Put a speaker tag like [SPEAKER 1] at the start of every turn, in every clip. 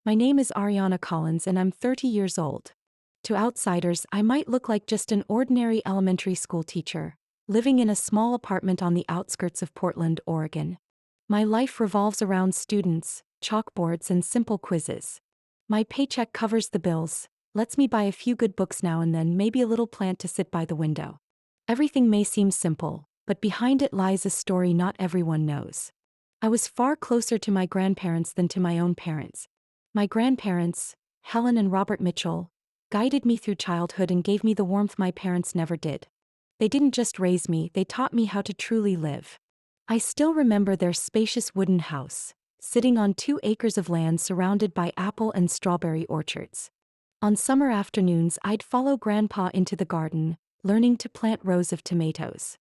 [SPEAKER 1] My name is Ariana Collins and I'm 30 years old. To outsiders, I might look like just an ordinary elementary school teacher, living in a small apartment on the outskirts of Portland, Oregon. My life revolves around students, chalkboards, and simple quizzes. My paycheck covers the bills, lets me buy a few good books now and then, maybe a little plant to sit by the window. Everything may seem simple, but behind it lies a story not everyone knows. I was far closer to my grandparents than to my own parents. My grandparents, Helen and Robert Mitchell, guided me through childhood and gave me the warmth my parents never did. They didn't just raise me, they taught me how to truly live. I still remember their spacious wooden house, sitting on 2 acres of land surrounded by apple and strawberry orchards. On summer afternoons, I'd follow Grandpa into the garden, learning to plant rows of tomatoes.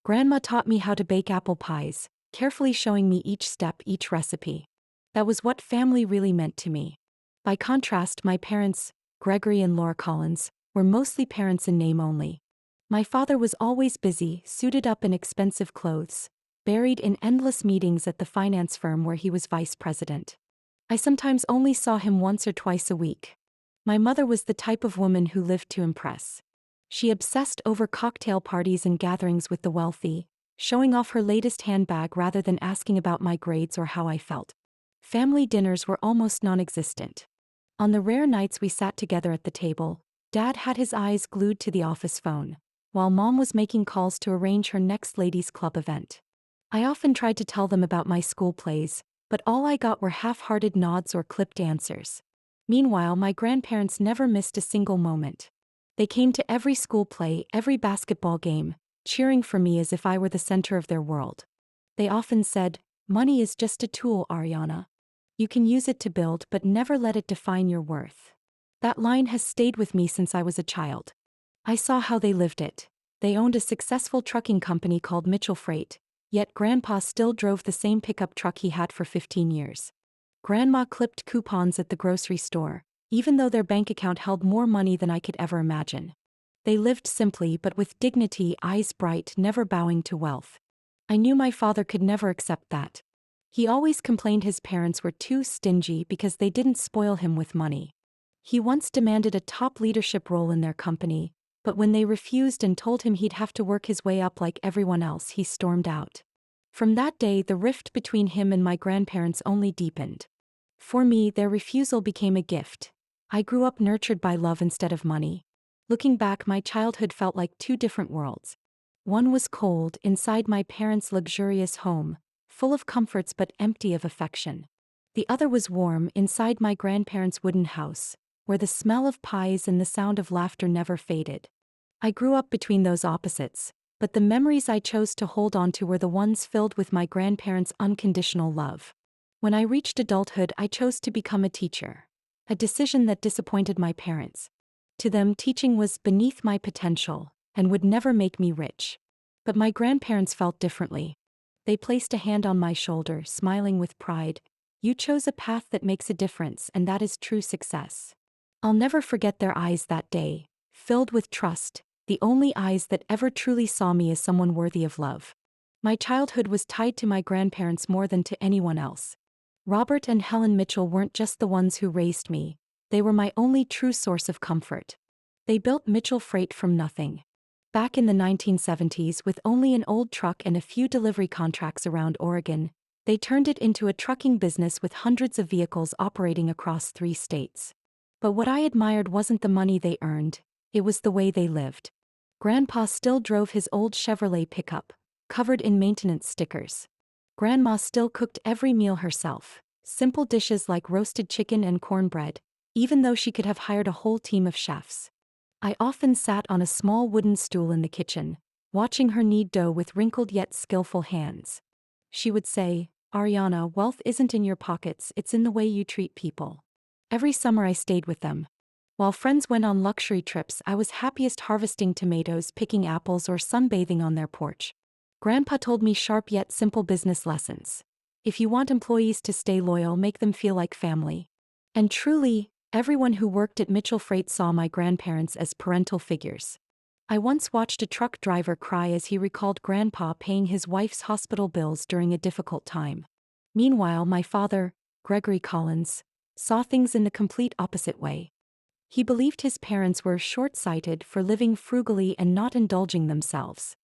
[SPEAKER 1] Grandma taught me how to bake apple pies, carefully showing me each step, each recipe. That was what family really meant to me. By contrast, my parents, Gregory and Laura Collins, were mostly parents in name only. My father was always busy, suited up in expensive clothes, buried in endless meetings at the finance firm where he was vice president. I sometimes only saw him once or twice a week. My mother was the type of woman who lived to impress. She obsessed over cocktail parties and gatherings with the wealthy, showing off her latest handbag rather than asking about my grades or how I felt. Family dinners were almost non-existent. On the rare nights we sat together at the table, Dad had his eyes glued to the office phone, while Mom was making calls to arrange her next ladies' club event. I often tried to tell them about my school plays, but all I got were half-hearted nods or clipped answers. Meanwhile, my grandparents never missed a single moment. They came to every school play, every basketball game, cheering for me as if I were the center of their world. They often said, "Money is just a tool, Ariana. You can use it to build, but never let it define your worth." That line has stayed with me since I was a child. I saw how they lived it. They owned a successful trucking company called Mitchell Freight, yet Grandpa still drove the same pickup truck he had for 15 years. Grandma clipped coupons at the grocery store, even though their bank account held more money than I could ever imagine. They lived simply but with dignity, eyes bright, never bowing to wealth. I knew my father could never accept that. He always complained his parents were too stingy because they didn't spoil him with money. He once demanded a top leadership role in their company, but when they refused and told him he'd have to work his way up like everyone else, he stormed out. From that day, the rift between him and my grandparents only deepened. For me, their refusal became a gift. I grew up nurtured by love instead of money. Looking back, my childhood felt like 2 different worlds. One was cold, inside my parents' luxurious home, full of comforts but empty of affection. The other was warm, inside my grandparents' wooden house, where the smell of pies and the sound of laughter never faded. I grew up between those opposites, but the memories I chose to hold on to were the ones filled with my grandparents' unconditional love. When I reached adulthood, I chose to become a teacher, a decision that disappointed my parents. To them, teaching was beneath my potential and would never make me rich. But my grandparents felt differently. They placed a hand on my shoulder, smiling with pride. "You chose a path that makes a difference, and that is true success." I'll never forget their eyes that day, filled with trust, the only eyes that ever truly saw me as someone worthy of love. My childhood was tied to my grandparents more than to anyone else. Robert and Helen Mitchell weren't just the ones who raised me, they were my only true source of comfort. They built Mitchell Freight from nothing. Back in the 1970s, with only an old truck and a few delivery contracts around Oregon, they turned it into a trucking business with hundreds of vehicles operating across 3 states. But what I admired wasn't the money they earned, it was the way they lived. Grandpa still drove his old Chevrolet pickup, covered in maintenance stickers. Grandma still cooked every meal herself, simple dishes like roasted chicken and cornbread, even though she could have hired a whole team of chefs. I often sat on a small wooden stool in the kitchen, watching her knead dough with wrinkled yet skillful hands. She would say, "Ariana, wealth isn't in your pockets, it's in the way you treat people." Every summer I stayed with them. While friends went on luxury trips, I was happiest harvesting tomatoes, picking apples, or sunbathing on their porch. Grandpa told me sharp yet simple business lessons. If you want employees to stay loyal, make them feel like family. And truly, everyone who worked at Mitchell Freight saw my grandparents as parental figures. I once watched a truck driver cry as he recalled Grandpa paying his wife's hospital bills during a difficult time. Meanwhile, my father, Gregory Collins, saw things in the complete opposite way. He believed his parents were short-sighted for living frugally and not indulging themselves.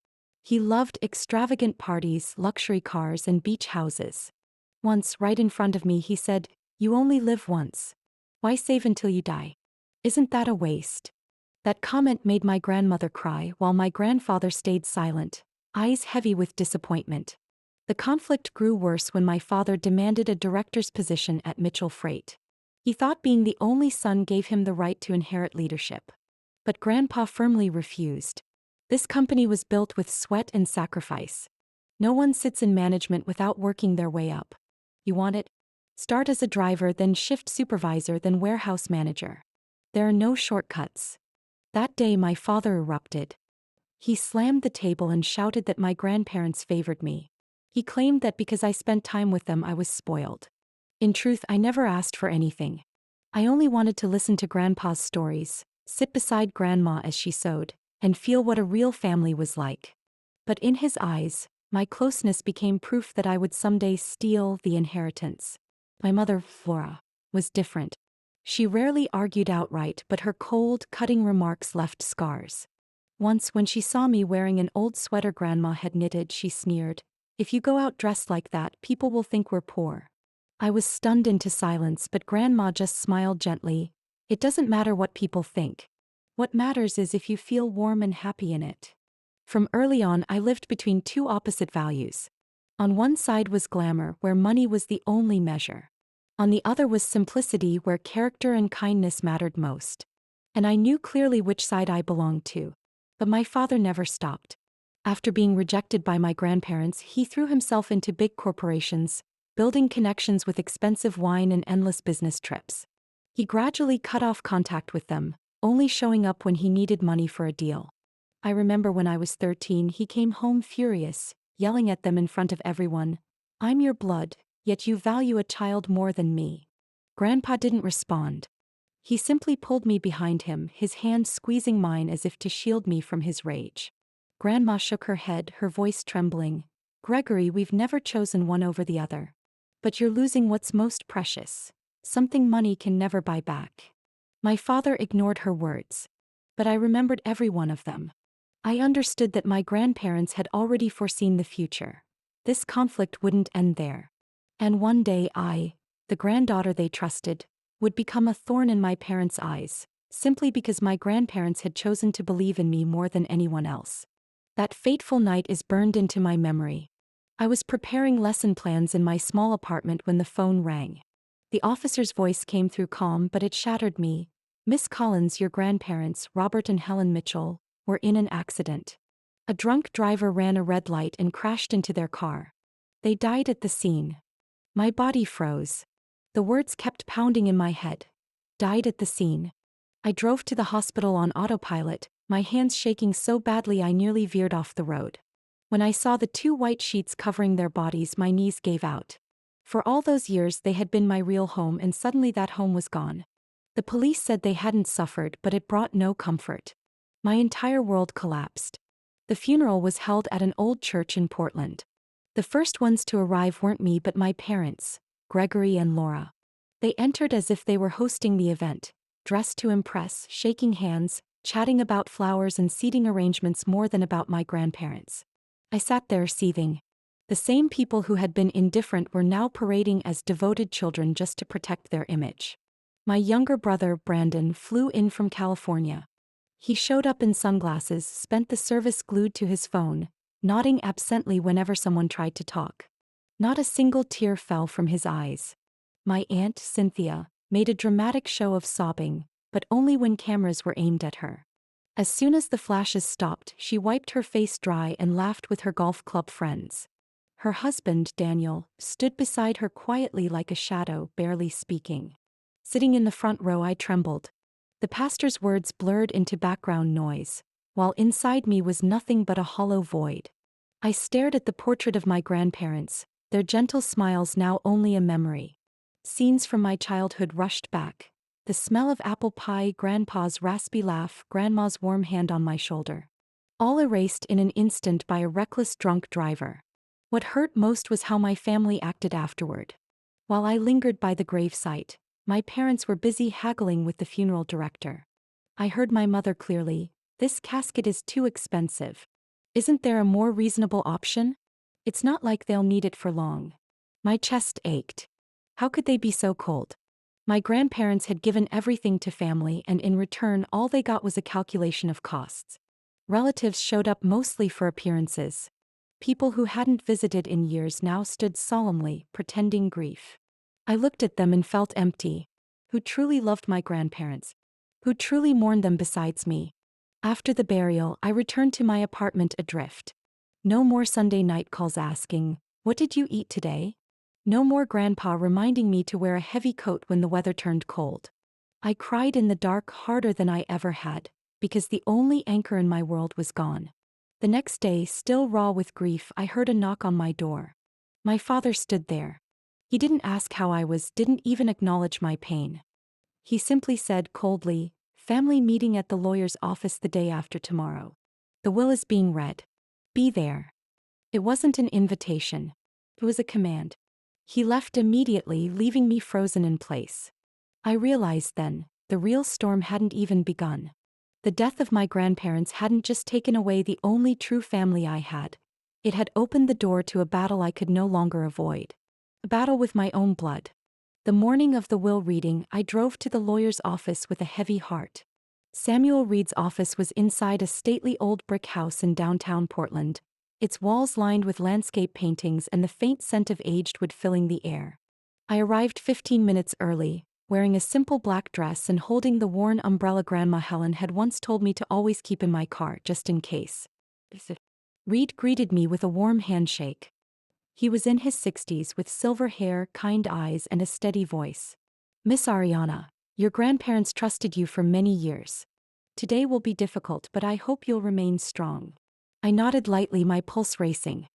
[SPEAKER 1] He loved extravagant parties, luxury cars, and beach houses. Once, right in front of me, he said, "You only live once. Why save until you die? Isn't that a waste?" That comment made my grandmother cry while my grandfather stayed silent, eyes heavy with disappointment. The conflict grew worse when my father demanded a director's position at Mitchell Freight. He thought being the only son gave him the right to inherit leadership. But Grandpa firmly refused. This company was built with sweat and sacrifice. No one sits in management without working their way up. You want it? Start as a driver, then shift supervisor, then warehouse manager. There are no shortcuts. That day my father erupted. He slammed the table and shouted that my grandparents favored me. He claimed that because I spent time with them I was spoiled. In truth, I never asked for anything. I only wanted to listen to Grandpa's stories, sit beside Grandma as she sewed, and feel what a real family was like. But in his eyes, my closeness became proof that I would someday steal the inheritance. My mother, Flora, was different. She rarely argued outright, but her cold, cutting remarks left scars. Once, when she saw me wearing an old sweater Grandma had knitted, she sneered, "If you go out dressed like that, people will think we're poor." I was stunned into silence, but Grandma just smiled gently. "It doesn't matter what people think. What matters is if you feel warm and happy in it." From early on, I lived between two opposite values. On one side was glamour, where money was the only measure. On the other was simplicity, where character and kindness mattered most. And I knew clearly which side I belonged to. But my father never stopped. After being rejected by my grandparents, he threw himself into big corporations, building connections with expensive wine and endless business trips. He gradually cut off contact with them, only showing up when he needed money for a deal. I remember when I was 13, he came home furious, yelling at them in front of everyone, "I'm your blood, yet you value a child more than me." Grandpa didn't respond. He simply pulled me behind him, his hand squeezing mine as if to shield me from his rage. Grandma shook her head, her voice trembling. "Gregory, we've never chosen one over the other. But you're losing what's most precious, something money can never buy back." My father ignored her words. But I remembered every one of them. I understood that my grandparents had already foreseen the future. This conflict wouldn't end there. And one day I, the granddaughter they trusted, would become a thorn in my parents' eyes, simply because my grandparents had chosen to believe in me more than anyone else. That fateful night is burned into my memory. I was preparing lesson plans in my small apartment when the phone rang. The officer's voice came through calm, but it shattered me. "Miss Collins, your grandparents, Robert and Helen Mitchell, were in an accident. A drunk driver ran a red light and crashed into their car. They died at the scene." My body froze. The words kept pounding in my head. Died at the scene. I drove to the hospital on autopilot, my hands shaking so badly I nearly veered off the road. When I saw the two white sheets covering their bodies, my knees gave out. For all those years they had been my real home, and suddenly that home was gone. The police said they hadn't suffered, but it brought no comfort. My entire world collapsed. The funeral was held at an old church in Portland. The first ones to arrive weren't me but my parents, Gregory and Laura. They entered as if they were hosting the event, dressed to impress, shaking hands, chatting about flowers and seating arrangements more than about my grandparents. I sat there seething. The same people who had been indifferent were now parading as devoted children just to protect their image. My younger brother, Brandon, flew in from California. He showed up in sunglasses, spent the service glued to his phone, nodding absently whenever someone tried to talk. Not a single tear fell from his eyes. My aunt, Cynthia, made a dramatic show of sobbing, but only when cameras were aimed at her. As soon as the flashes stopped, she wiped her face dry and laughed with her golf club friends. Her husband, Daniel, stood beside her quietly like a shadow, barely speaking. Sitting in the front row, I trembled. The pastor's words blurred into background noise, while inside me was nothing but a hollow void. I stared at the portrait of my grandparents, their gentle smiles now only a memory. Scenes from my childhood rushed back. The smell of apple pie, Grandpa's raspy laugh, Grandma's warm hand on my shoulder. All erased in an instant by a reckless drunk driver. What hurt most was how my family acted afterward. While I lingered by the gravesite, My parents were busy haggling with the funeral director. I heard my mother clearly. This casket is too expensive. Isn't there a more reasonable option? It's not like they'll need it for long. My chest ached. How could they be so cold? My grandparents had given everything to family, and in return all they got was a calculation of costs. Relatives showed up mostly for appearances. People who hadn't visited in years now stood solemnly, pretending grief. I looked at them and felt empty. Who truly loved my grandparents? Who truly mourned them besides me? After the burial, I returned to my apartment adrift. No more Sunday night calls asking, "What did you eat today?" No more grandpa reminding me to wear a heavy coat when the weather turned cold. I cried in the dark harder than I ever had, because the only anchor in my world was gone. The next day, still raw with grief, I heard a knock on my door. My father stood there. He didn't ask how I was, didn't even acknowledge my pain. He simply said coldly, "Family meeting at the lawyer's office the day after tomorrow. The will is being read. Be there." It wasn't an invitation. It was a command. He left immediately, leaving me frozen in place. I realized then, the real storm hadn't even begun. The death of my grandparents hadn't just taken away the only true family I had. It had opened the door to a battle I could no longer avoid. A battle with my own blood. The morning of the will reading, I drove to the lawyer's office with a heavy heart. Samuel Reed's office was inside a stately old brick house in downtown Portland, its walls lined with landscape paintings and the faint scent of aged wood filling the air. I arrived 15 minutes early, wearing a simple black dress and holding the worn umbrella Grandma Helen had once told me to always keep in my car, just in case. Reed greeted me with a warm handshake. He was in his 60s with silver hair, kind eyes, and a steady voice. "Miss Ariana, your grandparents trusted you for many years. Today will be difficult, but I hope you'll remain strong." I nodded lightly, my pulse racing.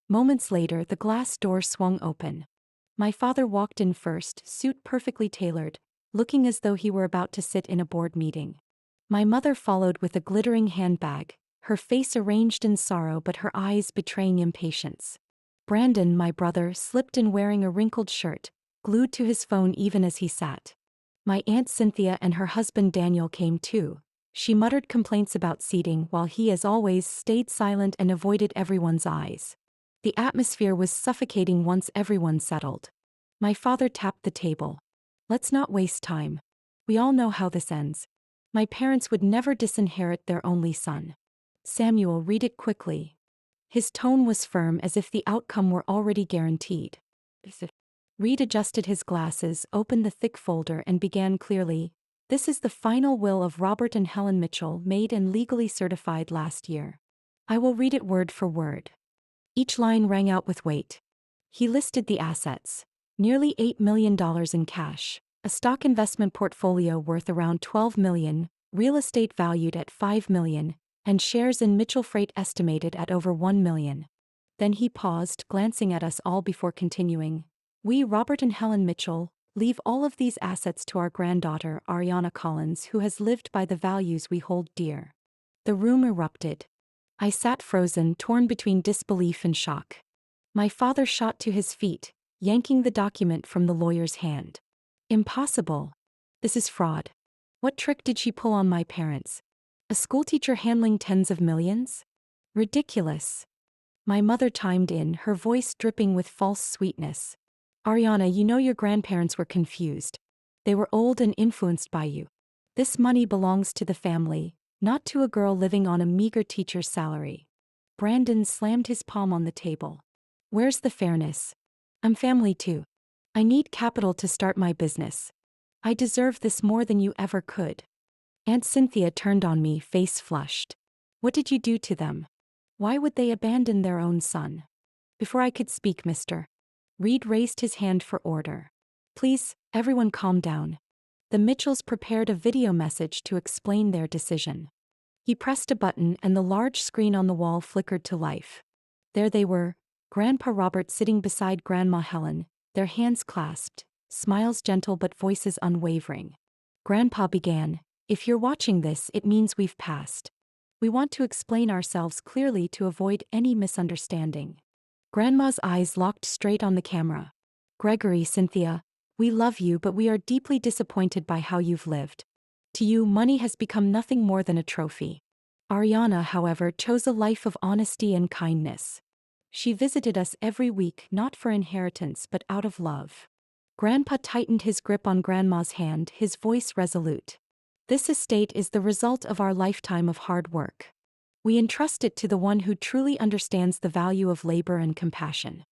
[SPEAKER 1] Moments later, the glass door swung open. My father walked in first, suit perfectly tailored, looking as though he were about to sit in a board meeting. My mother followed with a glittering handbag, her face arranged in sorrow but her eyes betraying impatience. Brandon, my brother, slipped in wearing a wrinkled shirt, glued to his phone even as he sat. My Aunt Cynthia and her husband Daniel came too. She muttered complaints about seating while he, as always, stayed silent and avoided everyone's eyes. The atmosphere was suffocating once everyone settled. My father tapped the table. "Let's not waste time. We all know how this ends. My parents would never disinherit their only son." "Samuel, read it quickly." His tone was firm, as if the outcome were already guaranteed. Reed adjusted his glasses, opened the thick folder, and began clearly, "This is the final will of Robert and Helen Mitchell, made and legally certified last year. I will read it word for word." Each line rang out with weight. He listed the assets. Nearly $8 million in cash, a stock investment portfolio worth around $12 million, real estate valued at $5 million, and shares in Mitchell Freight estimated at over $1 million. Then he paused, glancing at us all before continuing. "We, Robert and Helen Mitchell, leave all of these assets to our granddaughter, Ariana Collins, who has lived by the values we hold dear." The room erupted. I sat frozen, torn between disbelief and shock. My father shot to his feet, yanking the document from the lawyer's hand. "Impossible. This is fraud. What trick did she pull on my parents? A schoolteacher handling tens of millions? Ridiculous." My mother chimed in, her voice dripping with false sweetness. "Ariana, you know your grandparents were confused. They were old and influenced by you. This money belongs to the family, not to a girl living on a meager teacher's salary." Brandon slammed his palm on the table. "Where's the fairness? I'm family too. I need capital to start my business. I deserve this more than you ever could." Aunt Cynthia turned on me, face flushed. "What did you do to them? Why would they abandon their own son?" Before I could speak, Mr. Reed raised his hand for order. "Please, everyone calm down." The Mitchells prepared a video message to explain their decision. He pressed a button and the large screen on the wall flickered to life. There they were, Grandpa Robert sitting beside Grandma Helen, their hands clasped, smiles gentle but voices unwavering. Grandpa began, "If you're watching this, it means we've passed. We want to explain ourselves clearly to avoid any misunderstanding." Grandma's eyes locked straight on the camera. "Gregory, Cynthia, We love you, but we are deeply disappointed by how you've lived. To you, money has become nothing more than a trophy. Ariana, however, chose a life of honesty and kindness. She visited us every week, not for inheritance but out of love. Grandpa tightened his grip on Grandma's hand, his voice resolute. This estate is the result of our lifetime of hard work. We entrust it to the one who truly understands the value of labor and compassion.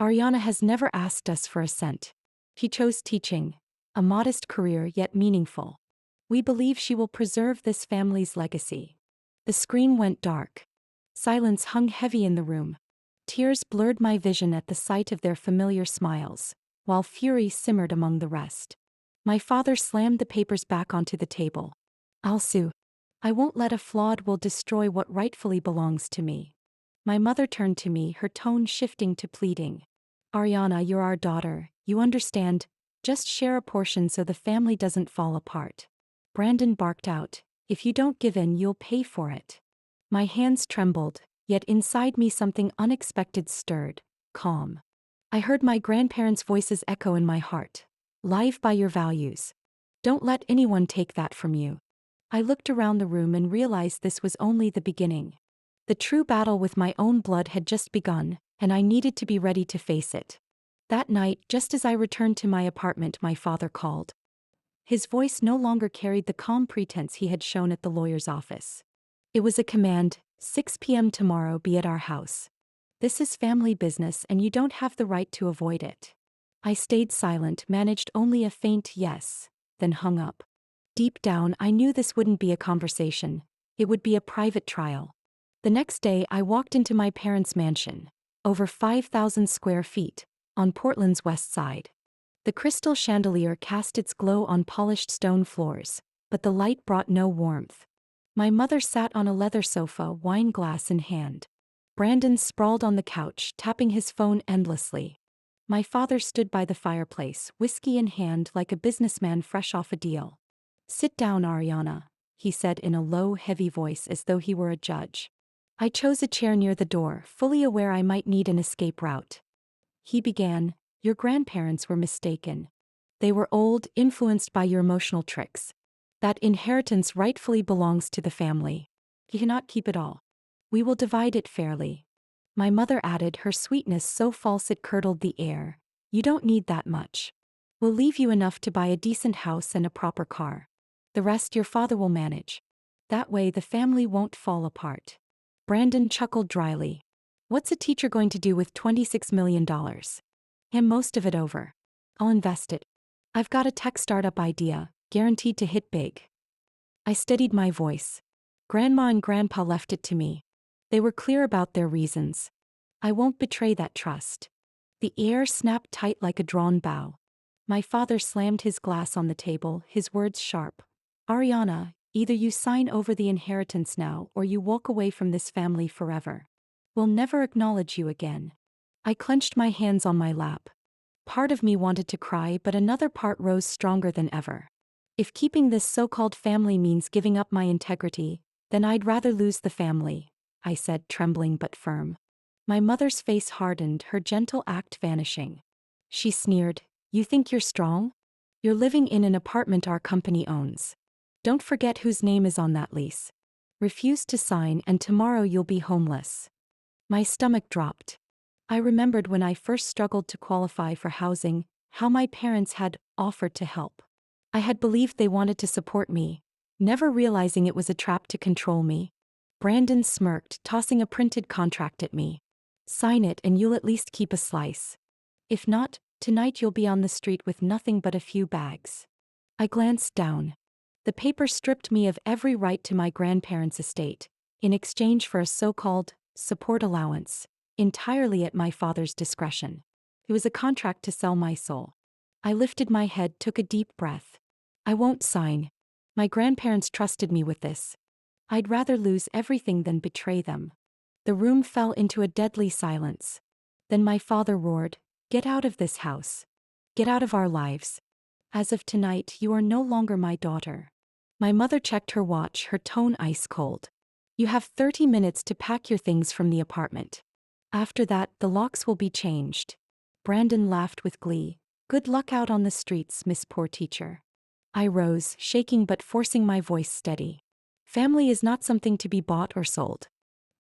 [SPEAKER 1] Ariana has never asked us for a cent. She chose teaching, a modest career yet meaningful. We believe she will preserve this family's legacy. The screen went dark. Silence hung heavy in the room. Tears blurred my vision at the sight of their familiar smiles, while fury simmered among the rest. My father slammed the papers back onto the table. I'll sue. I won't let a flawed will destroy what rightfully belongs to me. My mother turned to me, her tone shifting to pleading. Ariana, you're our daughter, you understand, just share a portion so the family doesn't fall apart. Brandon barked out, if you don't give in, you'll pay for it. My hands trembled, yet inside me something unexpected stirred, calm. I heard my grandparents' voices echo in my heart. Live by your values. Don't let anyone take that from you. I looked around the room and realized this was only the beginning. The true battle with my own blood had just begun, and I needed to be ready to face it. That night, just as I returned to my apartment, my father called. His voice no longer carried the calm pretense he had shown at the lawyer's office. It was a command, 6 p.m. tomorrow, be at our house. This is family business and you don't have the right to avoid it. I stayed silent, managed only a faint yes, then hung up. Deep down, I knew this wouldn't be a conversation. It would be a private trial. The next day, I walked into my parents' mansion, over 5,000 square feet, on Portland's west side. The crystal chandelier cast its glow on polished stone floors, but the light brought no warmth. My mother sat on a leather sofa, wine glass in hand. Brandon sprawled on the couch, tapping his phone endlessly. My father stood by the fireplace, whiskey in hand like a businessman fresh off a deal. Sit down, Ariana, he said in a low, heavy voice as though he were a judge. I chose a chair near the door, fully aware I might need an escape route. He began, your grandparents were mistaken. They were old, influenced by your emotional tricks. That inheritance rightfully belongs to the family. You cannot keep it all. We will divide it fairly. My mother added, her sweetness so false it curdled the air. You don't need that much. We'll leave you enough to buy a decent house and a proper car. The rest your father will manage. That way the family won't fall apart. Brandon chuckled dryly. What's a teacher going to do with $26 million? Hand most of it over. I'll invest it. I've got a tech startup idea, guaranteed to hit big. I steadied my voice. Grandma and Grandpa left it to me. They were clear about their reasons. I won't betray that trust. The air snapped tight like a drawn bow. My father slammed his glass on the table, his words sharp. Ariana, either you sign over the inheritance now or you walk away from this family forever. We'll never acknowledge you again. I clenched my hands on my lap. Part of me wanted to cry, but another part rose stronger than ever. If keeping this so-called family means giving up my integrity, then I'd rather lose the family, I said, trembling but firm. My mother's face hardened, her gentle act vanishing. She sneered, you think you're strong? You're living in an apartment our company owns. Don't forget whose name is on that lease. Refuse to sign and tomorrow you'll be homeless. My stomach dropped. I remembered when I first struggled to qualify for housing, how my parents had offered to help. I had believed they wanted to support me, never realizing it was a trap to control me. Brandon smirked, tossing a printed contract at me. Sign it and you'll at least keep a slice. If not, tonight you'll be on the street with nothing but a few bags. I glanced down. The paper stripped me of every right to my grandparents' estate, in exchange for a so-called support allowance, entirely at my father's discretion. It was a contract to sell my soul. I lifted my head, took a deep breath. I won't sign. My grandparents trusted me with this. I'd rather lose everything than betray them. The room fell into a deadly silence. Then my father roared, get out of this house. Get out of our lives. As of tonight, you are no longer my daughter. My mother checked her watch, her tone ice cold. You have 30 minutes to pack your things from the apartment. After that, the locks will be changed. Brandon laughed with glee. Good luck out on the streets, Miss Poor Teacher. I rose, shaking but forcing my voice steady. Family is not something to be bought or sold.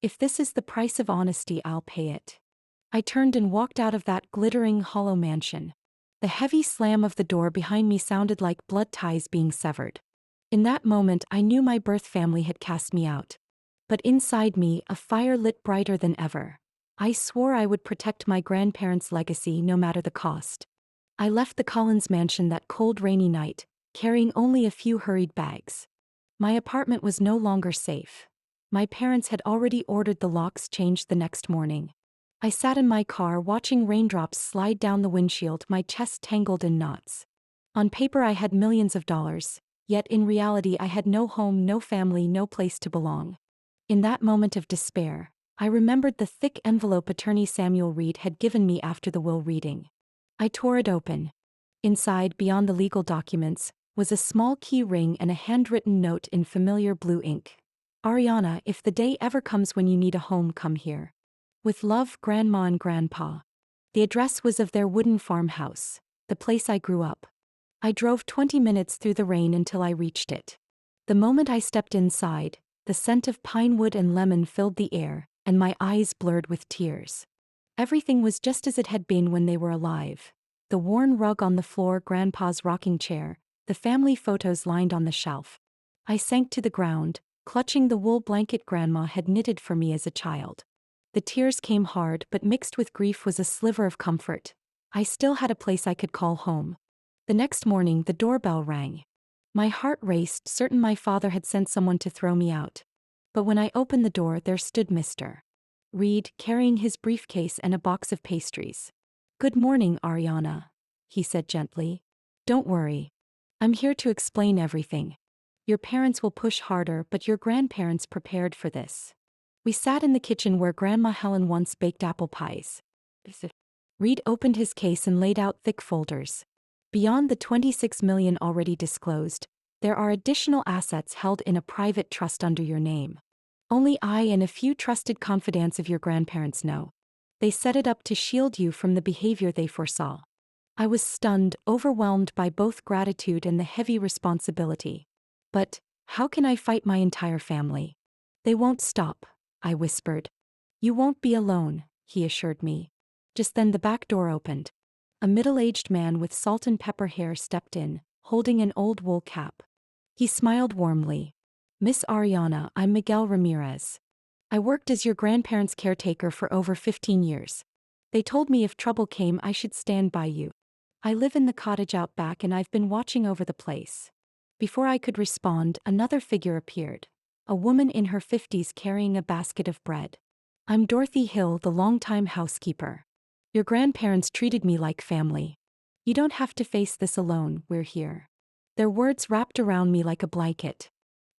[SPEAKER 1] If this is the price of honesty, I'll pay it. I turned and walked out of that glittering, hollow mansion. The heavy slam of the door behind me sounded like blood ties being severed. In that moment, I knew my birth family had cast me out. But inside me, a fire lit brighter than ever. I swore I would protect my grandparents' legacy no matter the cost. I left the Collins mansion that cold, rainy night, carrying only a few hurried bags. My apartment was no longer safe. My parents had already ordered the locks changed the next morning. I sat in my car watching raindrops slide down the windshield, my chest tangled in knots. On paper I had millions of dollars, yet in reality I had no home, no family, no place to belong. In that moment of despair, I remembered the thick envelope attorney Samuel Reed had given me after the will reading. I tore it open. Inside, beyond the legal documents, was a small key ring and a handwritten note in familiar blue ink. Ariana, if the day ever comes when you need a home, come here. With love, Grandma and Grandpa. The address was of their wooden farmhouse, the place I grew up. I drove 20 minutes through the rain until I reached it. The moment I stepped inside, the scent of pine wood and lemon filled the air, and my eyes blurred with tears. Everything was just as it had been when they were alive. The worn rug on the floor, Grandpa's rocking chair, the family photos lined on the shelf. I sank to the ground, clutching the wool blanket Grandma had knitted for me as a child. The tears came hard, but mixed with grief was a sliver of comfort. I still had a place I could call home. The next morning, the doorbell rang. My heart raced, certain my father had sent someone to throw me out. But when I opened the door, there stood Mr. Reed, carrying his briefcase and a box of pastries. "Good morning, Ariana," he said gently. "Don't worry. I'm here to explain everything. Your parents will push harder, but your grandparents prepared for this." We sat in the kitchen where Grandma Helen once baked apple pies. Reed opened his case and laid out thick folders. Beyond the $26 million already disclosed, there are additional assets held in a private trust under your name. Only I and a few trusted confidants of your grandparents know. They set it up to shield you from the behavior they foresaw. I was stunned, overwhelmed by both gratitude and the heavy responsibility. But how can I fight my entire family? "They won't stop," I whispered. "You won't be alone," he assured me. Just then the back door opened. A middle-aged man with salt and pepper hair stepped in, holding an old wool cap. He smiled warmly. "Miss Ariana, I'm Miguel Ramirez. I worked as your grandparents' caretaker for over 15 years. They told me if trouble came I should stand by you. I live in the cottage out back and I've been watching over the place." Before I could respond, another figure appeared. A woman in her 50s carrying a basket of bread. "I'm Dorothy Hill, the longtime housekeeper. Your grandparents treated me like family. You don't have to face this alone, we're here." Their words wrapped around me like a blanket.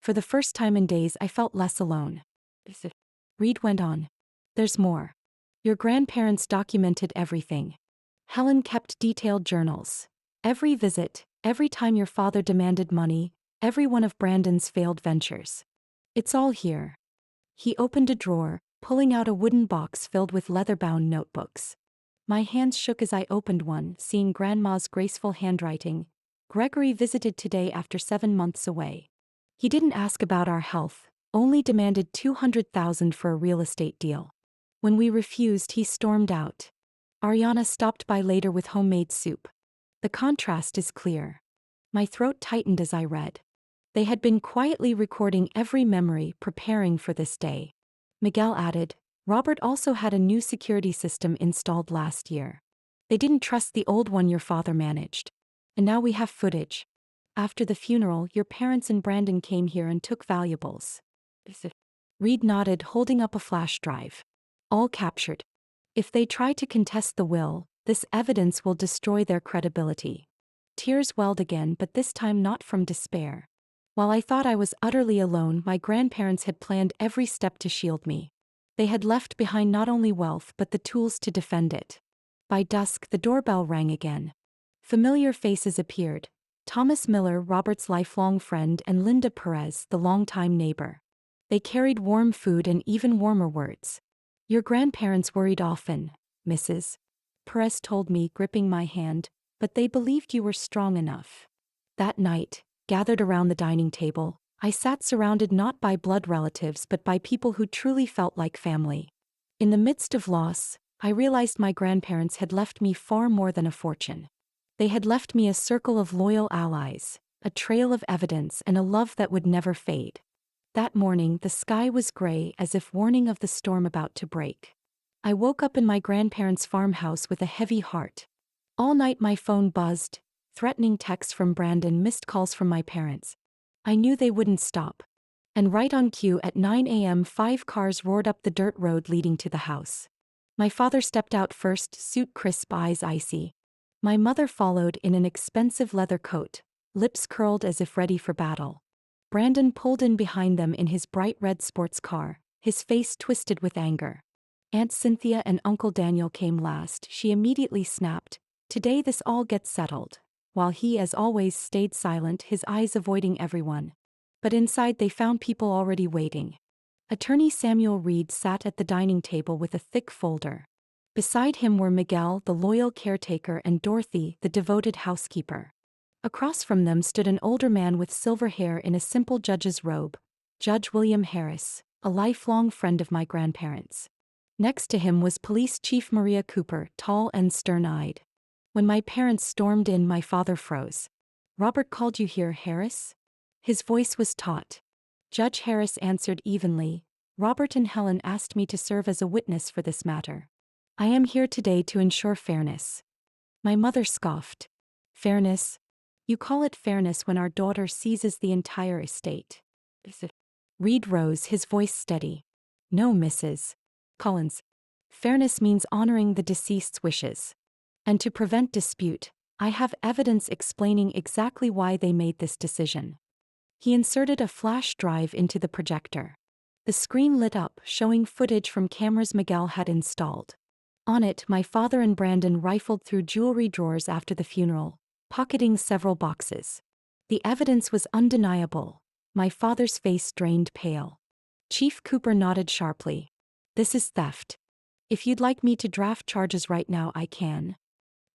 [SPEAKER 1] For the first time in days I felt less alone. Reed went on. "There's more. Your grandparents documented everything. Helen kept detailed journals. Every visit, every time your father demanded money, every one of Brandon's failed ventures. It's all here." He opened a drawer, pulling out a wooden box filled with leather-bound notebooks. My hands shook as I opened one, seeing Grandma's graceful handwriting. "Gregory visited today after 7 months away. He didn't ask about our health, only demanded $200,000 for a real estate deal. When we refused, he stormed out. Ariana stopped by later with homemade soup. The contrast is clear." My throat tightened as I read. They had been quietly recording every memory, preparing for this day. Miguel added, "Robert also had a new security system installed last year. They didn't trust the old one your father managed. And now we have footage. After the funeral, your parents and Brandon came here and took valuables." Reed nodded, holding up a flash drive. "All captured. If they try to contest the will, this evidence will destroy their credibility." Tears welled again, but this time not from despair. While I thought I was utterly alone, my grandparents had planned every step to shield me. They had left behind not only wealth but the tools to defend it. By dusk, the doorbell rang again. Familiar faces appeared. Thomas Miller, Robert's lifelong friend, and Linda Perez, the longtime neighbor. They carried warm food and even warmer words. "Your grandparents worried often, Mrs. Perez told me, gripping my hand, but they believed you were strong enough. That night, gathered around the dining table, I sat surrounded not by blood relatives but by people who truly felt like family. In the midst of loss, I realized my grandparents had left me far more than a fortune. They had left me a circle of loyal allies, a trail of evidence, and a love that would never fade. That morning, the sky was gray, as if warning of the storm about to break. I woke up in my grandparents' farmhouse with a heavy heart. All night my phone buzzed, threatening texts from Brandon, missed calls from my parents. I knew they wouldn't stop. And right on cue at 9 a.m., 5 cars roared up the dirt road leading to the house. My father stepped out first, suit crisp, eyes icy. My mother followed in an expensive leather coat, lips curled as if ready for battle. Brandon pulled in behind them in his bright red sports car, his face twisted with anger. Aunt Cynthia and Uncle Daniel came last. She immediately snapped, "Today this all gets settled," while he, as always, stayed silent, his eyes avoiding everyone. But inside they found people already waiting. Attorney Samuel Reed sat at the dining table with a thick folder. Beside him were Miguel, the loyal caretaker, and Dorothy, the devoted housekeeper. Across from them stood an older man with silver hair in a simple judge's robe, Judge William Harris, a lifelong friend of my grandparents. Next to him was Police Chief Maria Cooper, tall and stern-eyed. When my parents stormed in, my father froze. "Robert called you here, Harris?" His voice was taut. Judge Harris answered evenly, "Robert and Helen asked me to serve as a witness for this matter. I am here today to ensure fairness." My mother scoffed. "Fairness? You call it fairness when our daughter seizes the entire estate?" Reed rose, his voice steady. "No, Mrs. Collins. Fairness means honoring the deceased's wishes. And to prevent dispute, I have evidence explaining exactly why they made this decision." He inserted a flash drive into the projector. The screen lit up, showing footage from cameras Miguel had installed. On it, my father and Brandon rifled through jewelry drawers after the funeral, pocketing several boxes. The evidence was undeniable. My father's face drained pale. Chief Cooper nodded sharply. "This is theft. If you'd like me to draft charges right now, I can."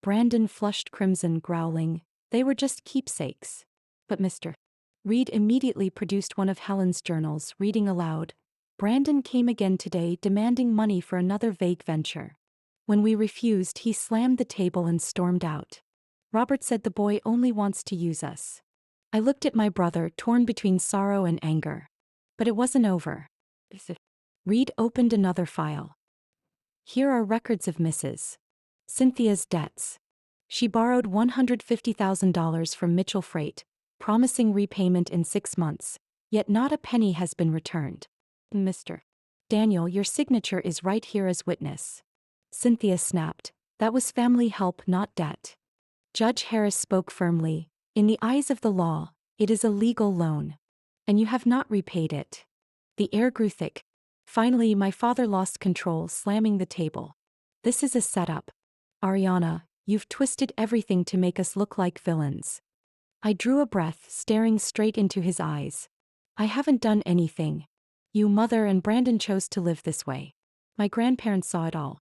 [SPEAKER 1] Brandon flushed crimson, growling, "They were just keepsakes." "But Mr. Reed immediately produced one of Helen's journals, reading aloud, "Brandon came again today demanding money for another vague venture. When we refused, he slammed the table and stormed out. Robert said the boy only wants to use us." I looked at my brother, torn between sorrow and anger. But it wasn't over. Reed opened another file. "Here are records of Mrs. Cynthia's debts. She borrowed $150,000 from Mitchell Freight, promising repayment in 6 months, yet not a penny has been returned. Mr. Daniel, your signature is right here as witness." Cynthia snapped, "That was family help, not debt." Judge Harris spoke firmly, "In the eyes of the law, it is a legal loan. And you have not repaid it." The air grew thick. Finally, my father lost control, slamming the table. "This is a setup. Ariana, you've twisted everything to make us look like villains." I drew a breath, staring straight into his eyes. "I haven't done anything. You, mother, and Brandon chose to live this way. My grandparents saw it all.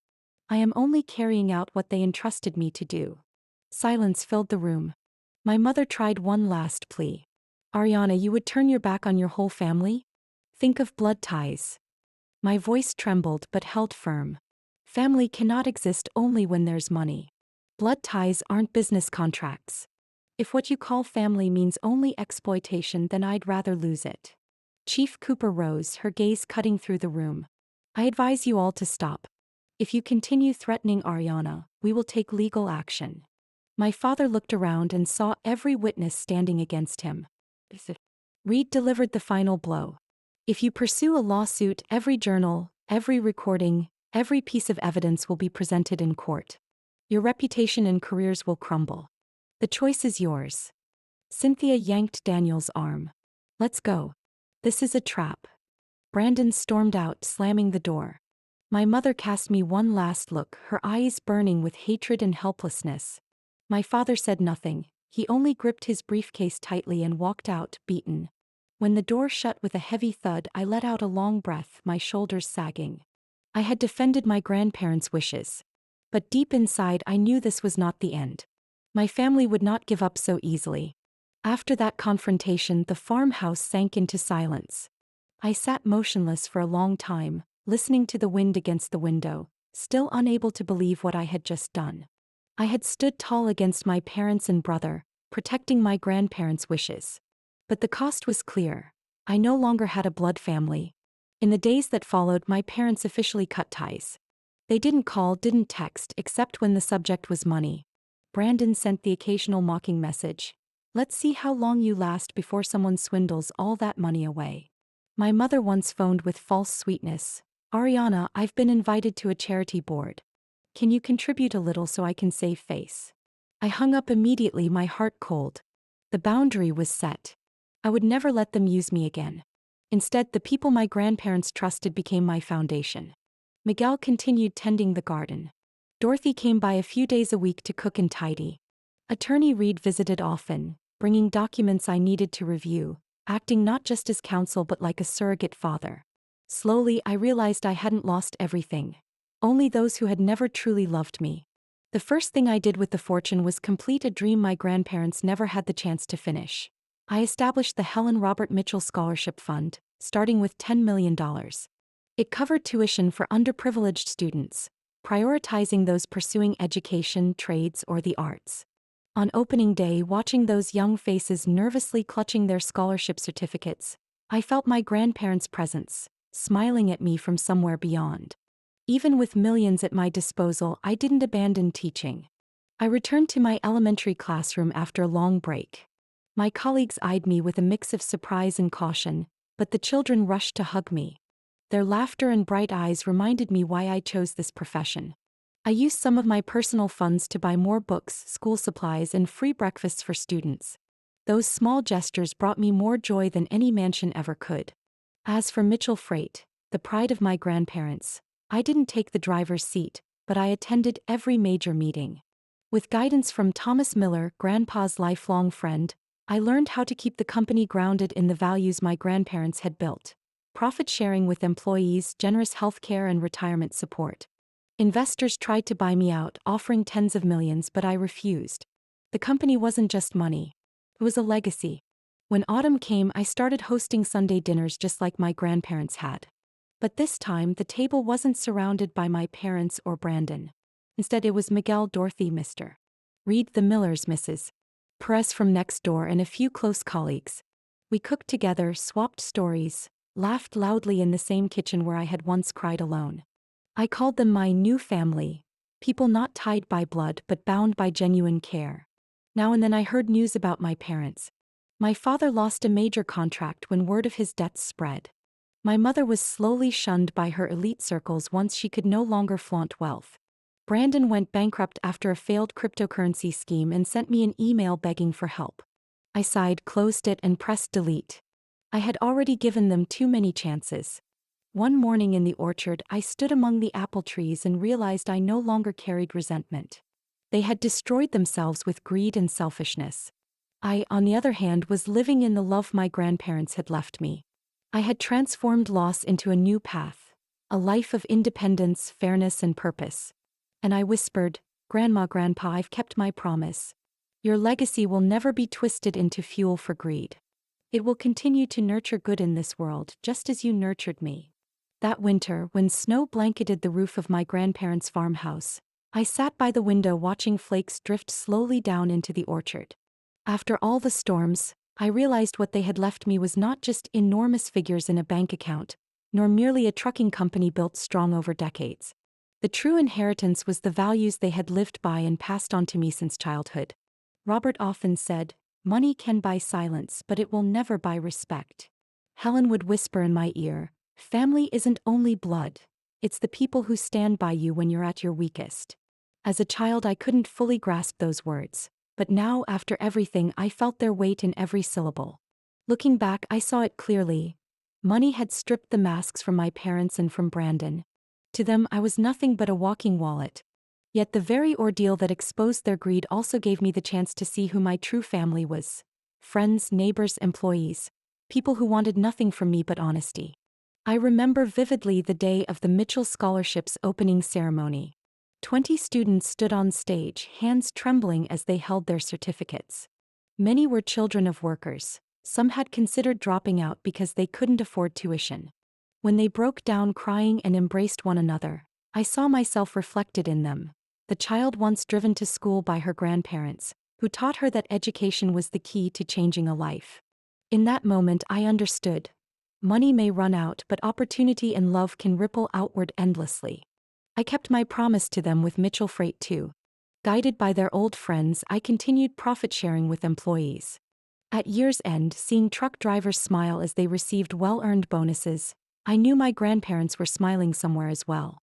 [SPEAKER 1] I am only carrying out what they entrusted me to do." Silence filled the room. My mother tried one last plea. "Ariana, you would turn your back on your whole family? Think of blood ties." My voice trembled but held firm. Family cannot exist only when there's money. Blood ties aren't business contracts. If what you call family means only exploitation, then I'd rather lose it." Chief Cooper rose, her gaze cutting through the room. "I advise you all to stop. If you continue threatening Ariana, we will take legal action." My father looked around and saw every witness standing against him. Reed delivered the final blow. "If you pursue a lawsuit, every journal, every recording, every piece of evidence will be presented in court. Your reputation and careers will crumble. The choice is yours." Cynthia yanked Daniel's arm. "Let's go. This is a trap." Brandon stormed out, slamming the door. My mother cast me one last look, her eyes burning with hatred and helplessness. My father said nothing. He only gripped his briefcase tightly and walked out, beaten. When the door shut with a heavy thud, I let out a long breath, my shoulders sagging. I had defended my grandparents' wishes. But deep inside, I knew this was not the end. My family would not give up so easily. After that confrontation, the farmhouse sank into silence. I sat motionless for a long time, listening to the wind against the window, still unable to believe what I had just done. I had stood tall against my parents and brother, protecting my grandparents' wishes. But the cost was clear. I no longer had a blood family. In the days that followed, my parents officially cut ties. They didn't call, didn't text, except when the subject was money. Brandon sent the occasional mocking message. Let's see how long you last before someone swindles all that money away. My mother once phoned with false sweetness. Ariana, I've been invited to a charity board. Can you contribute a little so I can save face? I hung up immediately, my heart cold. The boundary was set. I would never let them use me again. Instead, the people my grandparents trusted became my foundation. Miguel continued tending the garden. Dorothy came by a few days a week to cook and tidy. Attorney Reed visited often, bringing documents I needed to review, acting not just as counsel but like a surrogate father. Slowly, I realized I hadn't lost everything. Only those who had never truly loved me. The first thing I did with the fortune was complete a dream my grandparents never had the chance to finish. I established the Helen Robert Mitchell Scholarship Fund, starting with $10 million. It covered tuition for underprivileged students, prioritizing those pursuing education, trades, or the arts. On opening day, watching those young faces nervously clutching their scholarship certificates, I felt my grandparents' presence, smiling at me from somewhere beyond. Even with millions at my disposal, I didn't abandon teaching. I returned to my elementary classroom after a long break. My colleagues eyed me with a mix of surprise and caution, but the children rushed to hug me. Their laughter and bright eyes reminded me why I chose this profession. I used some of my personal funds to buy more books, school supplies, and free breakfasts for students. Those small gestures brought me more joy than any mansion ever could. As for Mitchell Freight, the pride of my grandparents, I didn't take the driver's seat, but I attended every major meeting. With guidance from Thomas Miller, Grandpa's lifelong friend, I learned how to keep the company grounded in the values my grandparents had built. Profit sharing with employees, generous healthcare, and retirement support. Investors tried to buy me out, offering tens of millions, but I refused. The company wasn't just money. It was a legacy. When autumn came, I started hosting Sunday dinners just like my grandparents had. But this time, the table wasn't surrounded by my parents or Brandon. Instead, it was Miguel, Dorothy, Mr. Reed, the Millers, Mrs. Perez from next door, and a few close colleagues. We cooked together, swapped stories, laughed loudly in the same kitchen where I had once cried alone. I called them my new family, people not tied by blood but bound by genuine care. Now and then I heard news about my parents. My father lost a major contract when word of his debts spread. My mother was slowly shunned by her elite circles once she could no longer flaunt wealth. Brandon went bankrupt after a failed cryptocurrency scheme and sent me an email begging for help. I sighed, closed it, and pressed delete. I had already given them too many chances. One morning in the orchard, I stood among the apple trees and realized I no longer carried resentment. They had destroyed themselves with greed and selfishness. I, on the other hand, was living in the love my grandparents had left me. I had transformed loss into a new path, a life of independence, fairness, and purpose. And I whispered, Grandma, Grandpa, I've kept my promise. Your legacy will never be twisted into fuel for greed. It will continue to nurture good in this world, just as you nurtured me. That winter, when snow blanketed the roof of my grandparents' farmhouse, I sat by the window watching flakes drift slowly down into the orchard. After all the storms, I realized what they had left me was not just enormous figures in a bank account, nor merely a trucking company built strong over decades. The true inheritance was the values they had lived by and passed on to me since childhood. Robert often said, "Money can buy silence, but it will never buy respect." Helen would whisper in my ear, "Family isn't only blood. It's the people who stand by you when you're at your weakest." As a child, I couldn't fully grasp those words. But now, after everything, I felt their weight in every syllable. Looking back, I saw it clearly. Money had stripped the masks from my parents and from Brandon. To them, I was nothing but a walking wallet. Yet the very ordeal that exposed their greed also gave me the chance to see who my true family was. Friends, neighbors, employees. People who wanted nothing from me but honesty. I remember vividly the day of the Mitchell Scholarship's opening ceremony. 20 students stood on stage, hands trembling as they held their certificates. Many were children of workers. Some had considered dropping out because they couldn't afford tuition. When they broke down crying and embraced one another, I saw myself reflected in them. The child once driven to school by her grandparents, who taught her that education was the key to changing a life. In that moment I understood. Money may run out, but opportunity and love can ripple outward endlessly. I kept my promise to them with Mitchell Freight too. Guided by their old friends, I continued profit sharing with employees. At year's end, seeing truck drivers smile as they received well-earned bonuses, I knew my grandparents were smiling somewhere as well.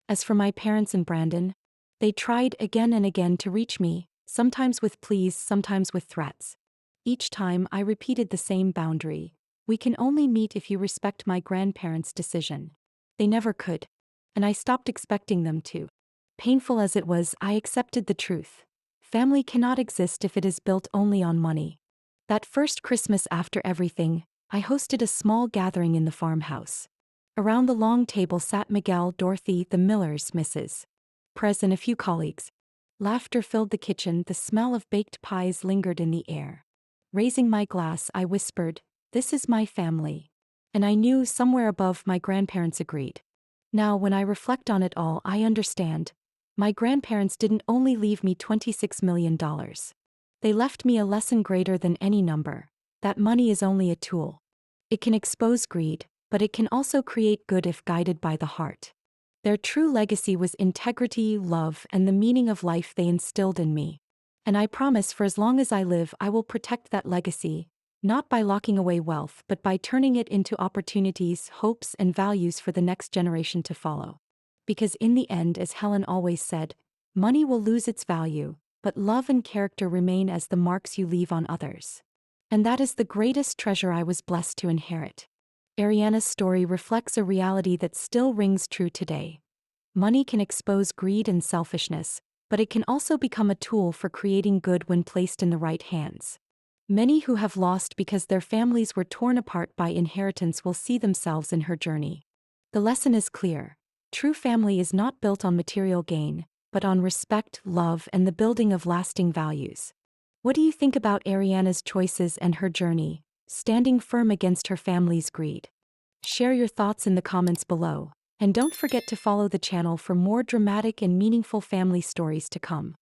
[SPEAKER 1] As for my parents and Brandon, they tried again and again to reach me, sometimes with pleas, sometimes with threats. Each time I repeated the same boundary: we can only meet if you respect my grandparents' decision. They never could. And I stopped expecting them to. Painful as it was, I accepted the truth. Family cannot exist if it is built only on money. That first Christmas after everything, I hosted a small gathering in the farmhouse. Around the long table sat Miguel, Dorothy, the Millers, Mrs. Prez, and a few colleagues. Laughter filled the kitchen, the smell of baked pies lingered in the air. Raising my glass, I whispered, "This is my family." And I knew somewhere above my grandparents agreed. Now, when I reflect on it all, I understand. My grandparents didn't only leave me $26 million. They left me a lesson greater than any number: that money is only a tool. It can expose greed, but it can also create good if guided by the heart. Their true legacy was integrity, love, and the meaning of life they instilled in me. And I promise, for as long as I live, I will protect that legacy, not by locking away wealth, but by turning it into opportunities, hopes, and values for the next generation to follow. Because in the end, as Helen always said, money will lose its value, but love and character remain as the marks you leave on others. And that is the greatest treasure I was blessed to inherit. Ariana's story reflects a reality that still rings true today. Money can expose greed and selfishness, but it can also become a tool for creating good when placed in the right hands. Many who have lost because their families were torn apart by inheritance will see themselves in her journey. The lesson is clear. True family is not built on material gain, but on respect, love, and the building of lasting values. What do you think about Ariana's choices and her journey, standing firm against her family's greed? Share your thoughts in the comments below, and don't forget to follow the channel for more dramatic and meaningful family stories to come.